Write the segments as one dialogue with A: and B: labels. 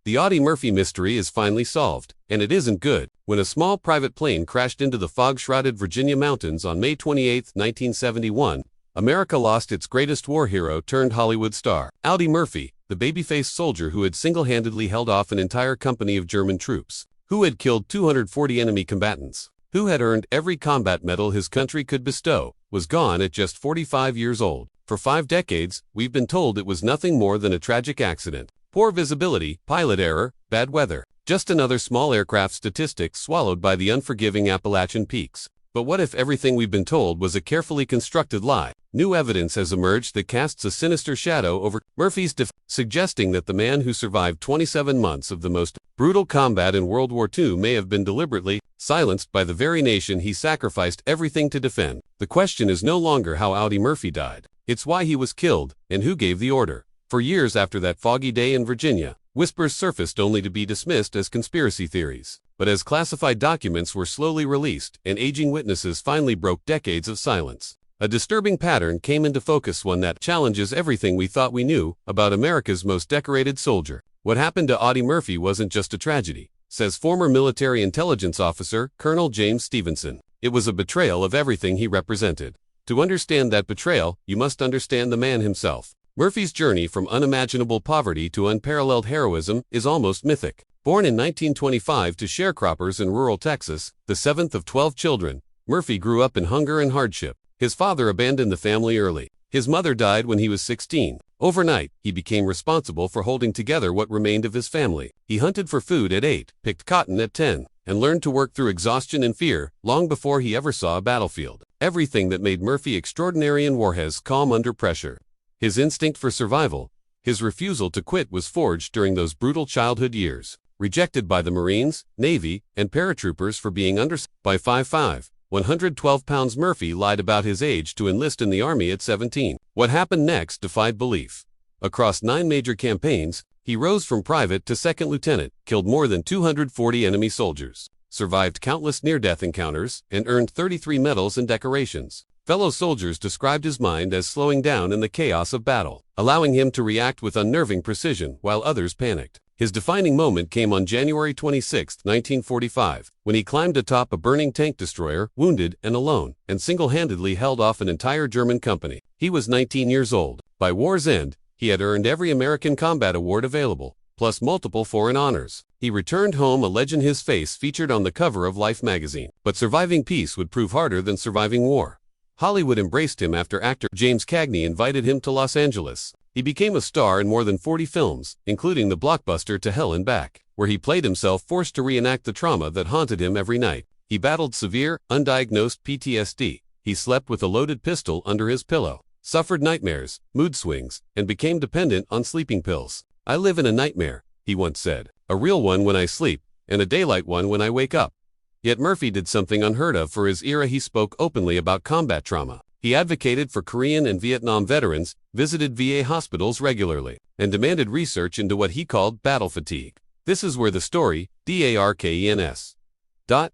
A: The Audie Murphy mystery is finally solved, and it isn't good. When a small private plane crashed into the fog-shrouded Virginia mountains on May 28, 1971, America lost its greatest war hero turned Hollywood star. Audie Murphy, the baby-faced soldier who had single-handedly held off an entire company of German troops, who had killed 240 enemy combatants, who had earned every combat medal his country could bestow, was gone at just 45 years old. For 5 decades, we've been told it was nothing more than a tragic accident. Poor visibility, pilot error, bad weather. Just another small aircraft statistic swallowed by the unforgiving Appalachian peaks. But what if everything we've been told was a carefully constructed lie? New evidence has emerged that casts a sinister shadow over Murphy's death, suggesting that the man who survived 27 months of the most brutal combat in World War II may have been deliberately silenced by the very nation he sacrificed everything to defend. The question is no longer how Audie Murphy died. It's why he was killed, and who gave the order. For years after that foggy day in Virginia, whispers surfaced only to be dismissed as conspiracy theories. But as classified documents were slowly released and aging witnesses finally broke decades of silence, a disturbing pattern came into focus, one that challenges everything we thought we knew about America's most decorated soldier. What happened to Audie Murphy wasn't just a tragedy, says former military intelligence officer Colonel James Stevenson. It was a betrayal of everything he represented. To understand that betrayal, you must understand the man himself. Murphy's journey from unimaginable poverty to unparalleled heroism is almost mythic. Born in 1925 to sharecroppers in rural Texas, the 7th of 12 children, Murphy grew up in hunger and hardship. His father abandoned the family early. His mother died when he was 16. Overnight, he became responsible for holding together what remained of his family. He hunted for food at 8, picked cotton at 10, and learned to work through exhaustion and fear long before he ever saw a battlefield. Everything that made Murphy extraordinary in war has calm under pressure. His instinct for survival, his refusal to quit was forged during those brutal childhood years. Rejected by the Marines, Navy, and paratroopers for being under by 5'5", 112 pounds, Murphy lied about his age to enlist in the Army at 17. What happened next defied belief. Across 9 major campaigns, he rose from private to second lieutenant, killed more than 240 enemy soldiers, survived countless near-death encounters, and earned 33 medals and decorations. Fellow soldiers described his mind as slowing down in the chaos of battle, allowing him to react with unnerving precision while others panicked. His defining moment came on January 26, 1945, when he climbed atop a burning tank destroyer, wounded and alone, and single-handedly held off an entire German company. He was 19 years old. By war's end, he had earned every American combat award available, plus multiple foreign honors. He returned home, a legend. His face featured on the cover of Life magazine. But surviving peace would prove harder than surviving war. Hollywood embraced him after actor James Cagney invited him to Los Angeles. He became a star in more than 40 films, including the blockbuster To Hell and Back, where he played himself forced to reenact the trauma that haunted him every night. He battled severe, undiagnosed PTSD. He slept with a loaded pistol under his pillow, suffered nightmares, mood swings, and became dependent on sleeping pills. "I live in a nightmare," he once said. "A real one when I sleep, and a daylight one when I wake up." Yet Murphy did something unheard of for his era. He spoke openly about combat trauma. He advocated for Korean and Vietnam veterans, visited VA hospitals regularly, and demanded research into what he called battle fatigue. This is where the story, darkens.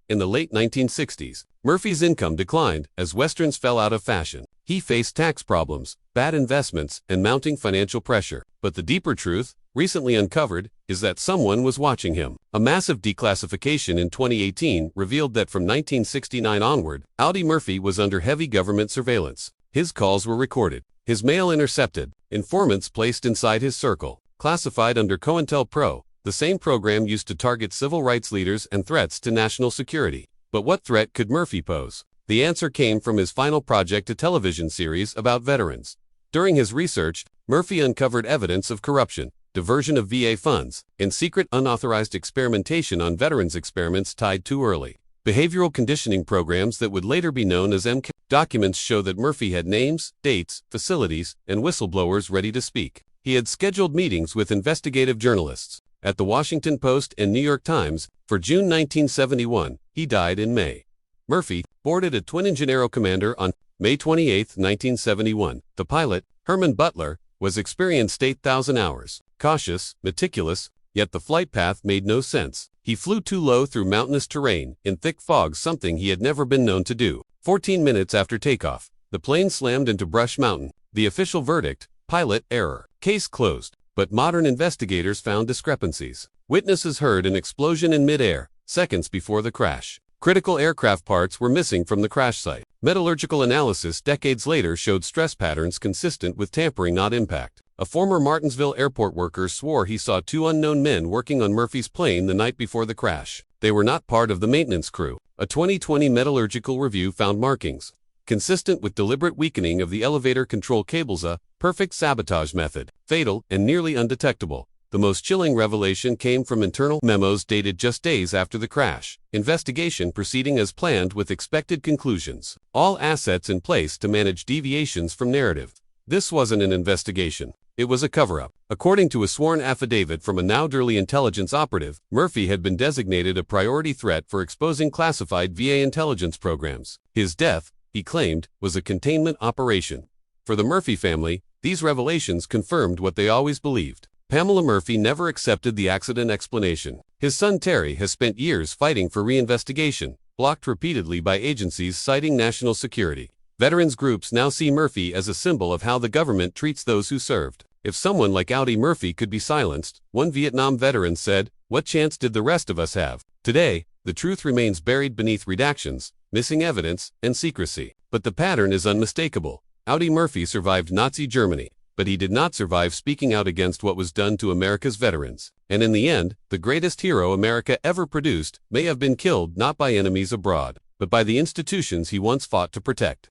A: In the late 1960s, Murphy's income declined as Westerns fell out of fashion. He faced tax problems, bad investments, and mounting financial pressure. But the deeper truth, recently uncovered, is that someone was watching him. A massive declassification in 2018 revealed that from 1969 onward, Audie Murphy was under heavy government surveillance. His calls were recorded, his mail intercepted, informants placed inside his circle, classified under COINTELPRO, the same program used to target civil rights leaders and threats to national security. But what threat could Murphy pose? The answer came from his final project, a television series about veterans. During his research, Murphy uncovered evidence of corruption, diversion of VA funds, and secret unauthorized experimentation on veterans, experiments tied too early. Behavioral conditioning programs that would later be known as MK. Documents show that Murphy had names, dates, facilities, and whistleblowers ready to speak. He had scheduled meetings with investigative journalists at the Washington Post and New York Times for June 1971. He died in May. Murphy boarded a twin-engine Aero Commander on May 28, 1971. The pilot, Herman Butler, was experienced 8,000 hours. Cautious, meticulous, yet the flight path made no sense. He flew too low through mountainous terrain, in thick fog, something he had never been known to do. 14 minutes after takeoff, the plane slammed into Brush Mountain. The official verdict, pilot error. Case closed. But modern investigators found discrepancies. Witnesses heard an explosion in mid-air, seconds before the crash. Critical aircraft parts were missing from the crash site. Metallurgical analysis decades later showed stress patterns consistent with tampering, not impact. A former Martinsville airport worker swore he saw two unknown men working on Murphy's plane the night before the crash. They were not part of the maintenance crew. A 2020 metallurgical review found markings consistent with deliberate weakening of the elevator control cables, a perfect sabotage method, fatal and nearly undetectable. The most chilling revelation came from internal memos dated just days after the crash. Investigation proceeding as planned with expected conclusions. All assets in place to manage deviations from narrative. This wasn't an investigation. It was a cover-up. According to a sworn affidavit from a New Delhi intelligence operative, Murphy had been designated a priority threat for exposing classified VA intelligence programs. His death, he claimed, was a containment operation. For the Murphy family, these revelations confirmed what they always believed. Pamela Murphy never accepted the accident explanation. His son Terry has spent years fighting for reinvestigation, blocked repeatedly by agencies citing national security. Veterans groups now see Murphy as a symbol of how the government treats those who served. If someone like Audie Murphy could be silenced, one Vietnam veteran said, what chance did the rest of us have? Today, the truth remains buried beneath redactions, missing evidence, and secrecy. But the pattern is unmistakable. Audie Murphy survived Nazi Germany, but he did not survive speaking out against what was done to America's veterans. And in the end, the greatest hero America ever produced may have been killed not by enemies abroad, but by the institutions he once fought to protect.